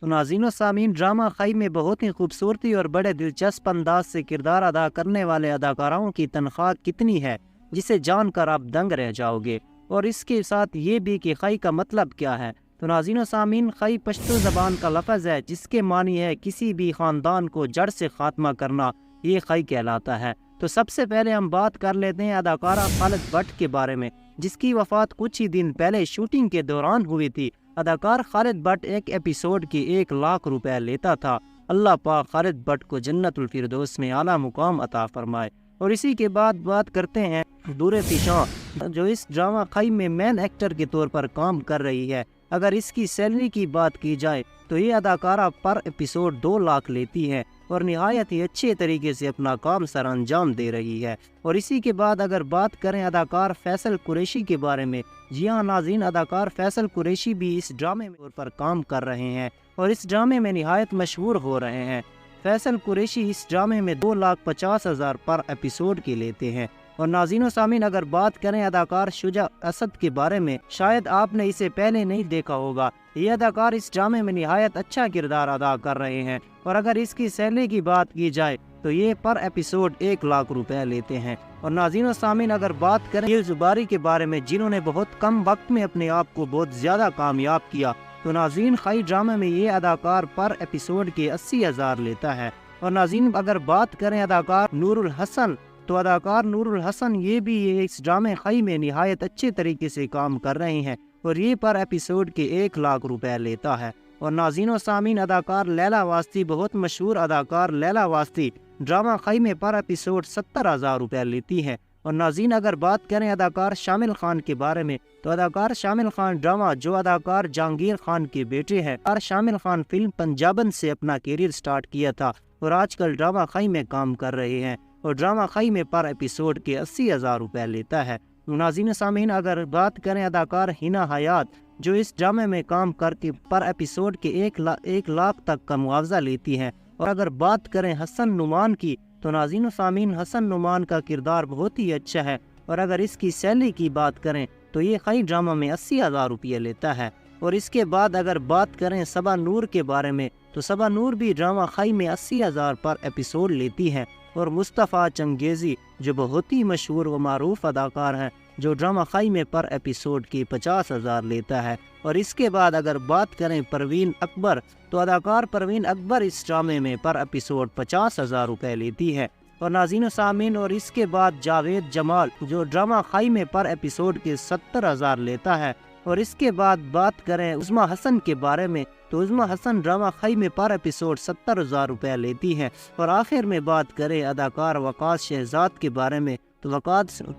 तो नाज़रीन व सामीन, ड्रामा खई में बहुत ही खूबसूरती और बड़े दिलचस्प अंदाज से किरदार अदा करने वाले अदाकाराओं की तनख्वाह कितनी है, जिसे जानकर आप दंग रह जाओगे। और इसके साथ ये भी कि खई का मतलब क्या है। तो नाज़रीन व सामीन, खई पश्तो ज़बान का लफ्ज़ है जिसके मानी है किसी भी ख़ानदान को जड़ से ख़ात्मा करना। ये खई कहलाता है। तो सबसे पहले हम बात कर लेते हैं अदाकारा खालिद भट्ट के बारे में, जिसकी वफ़ात कुछ ही दिन पहले शूटिंग के दौरान हुई थी। अदाकार खालिद भट्ट एक एपिसोड की 1 लाख रुपए लेता था। अल्लाह पाक खालिद भट्ट को जन्नतुल फिरदौस में आला मुकाम अता फरमाए। और इसी के बाद बात करते हैं दूर फिशां, जो इस ड्रामा खई में मेन एक्टर के तौर पर काम कर रही है। अगर इसकी सैलरी की बात की जाए तो ये अदाकारा पर एपिसोड 2 लाख लेती है और निहायत ही अच्छे तरीके से अपना काम सर अंजाम दे रही है। और इसी के बाद अगर बात करें अदाकार फैसल कुरैशी के बारे में, जी हाँ नाज़रीन, अदाकार फैसल कुरैशी भी इस ड्रामे में पर काम कर रहे हैं और इस ड्रामे में निहायत मशहूर हो रहे हैं। फैसल कुरैशी इस ड्रामे में 2,50,000 पर एपिसोड के लेते हैं। और नाज़रीन व सामीन, अगर बात करें अदाकार शुजा असद के बारे में, शायद आपने इसे पहले नहीं देखा होगा। ये अदाकार इस ड्रामे में निहायत अच्छा किरदार अदा कर रहे हैं और अगर इसकी सैलरी की बात की जाए तो ये पर एपिसोड 1 लाख रुपए लेते हैं। और नाज़रीन व सामीन, अगर बात करें अकील ज़ुबारी के बारे में, जिन्होंने बहुत कम वक्त में अपने आप को बहुत ज़्यादा कामयाब किया, तो नाज़रीन खई ड्रामे में ये अदाकार पर एपिसोड के 80,000 लेता है। और नाज़रीन, अगर बात करें अदाकार नूरुल हसन, तो अदाकार नूरुल हसन ये भी इस ड्रामे खई में निहायत अच्छे तरीके से काम कर रहे हैं और ये पर एपिसोड के 1 लाख रुपए लेता है। और नाज़रीन व सामीन, अदाकार लैला वास्ती, बहुत मशहूर अदाकार लैला वास्ती, ड्रामा खई में पर एपिसोड 70,000 रुपए लेती है। और नाज़रीन, अगर बात करें अदाकार शामिल खान के बारे में, तो अदाकार शामिल खान ड्रामा जो अदाकार जहांगीर खान के बेटे हैं, और शामिल खान फिल्म पंजाबन से अपना करियर स्टार्ट किया था और आजकल ड्रामा खई में काम कर रहे हैं और ड्रामा खई में पर एपिसोड के 80,000 रुपए लेता है। नाज़रीन सामीन, अगर बात करें अदाकार हिना हयात, जो इस ड्रामे में काम करके पर एपिसोड के 1 लाख तक का मुआवजा लेती हैं। और अगर बात करें हसन नुमान की, तो नाज़रीन सामीन, हसन नुमान का किरदार बहुत ही अच्छा है और अगर इसकी सैलरी की बात करें तो ये खई ड्रामा में 80,000 रुपये लेता है। और इसके बाद अगर बात करें सबा नूर के बारे में, तो सबा नूर भी ड्रामा खई में 80,000 पर एपिसोड लेती है। और मुस्तफ़ा चंगेज़ी, जो बहुत ही मशहूर व मारूफ अदाकार हैं, जो ड्रामा खई में पर एपिसोड की 50,000 लेता है। और इसके बाद अगर बात करें परवीन अकबर, तो अदाकार परवीन अकबर इस ड्रामे में पर एपिसोड 50,000 रुपये लेती है। और नाज़रीन सामीन, और इसके बाद जावेद जमाल, जो ड्रामा खई में पर एपिसोड के 70,000 लेता है। और इसके बाद बात करें उज़मा हसन के बारे में, तो उज़मा हसन ड्रामा खई में पर एपिसोड 70,000 रुपये लेती हैं। और आखिर में बात करें अदाकार वक़ार शहजाद के बारे में, तो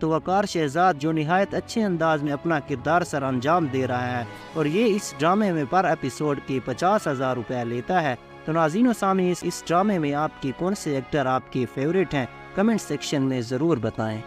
वक़ार शहजाद जो निहायत अच्छे अंदाज में अपना किरदार सर अंजाम दे रहा है और ये इस ड्रामे में पर एपिसोड के 50,000 रुपये लेता है। तो नाज़रीन सामने इस ड्रामे में आपके कौन से एक्टर आपके फेवरेट हैं, कमेंट सेक्शन में ज़रूर बताएँ।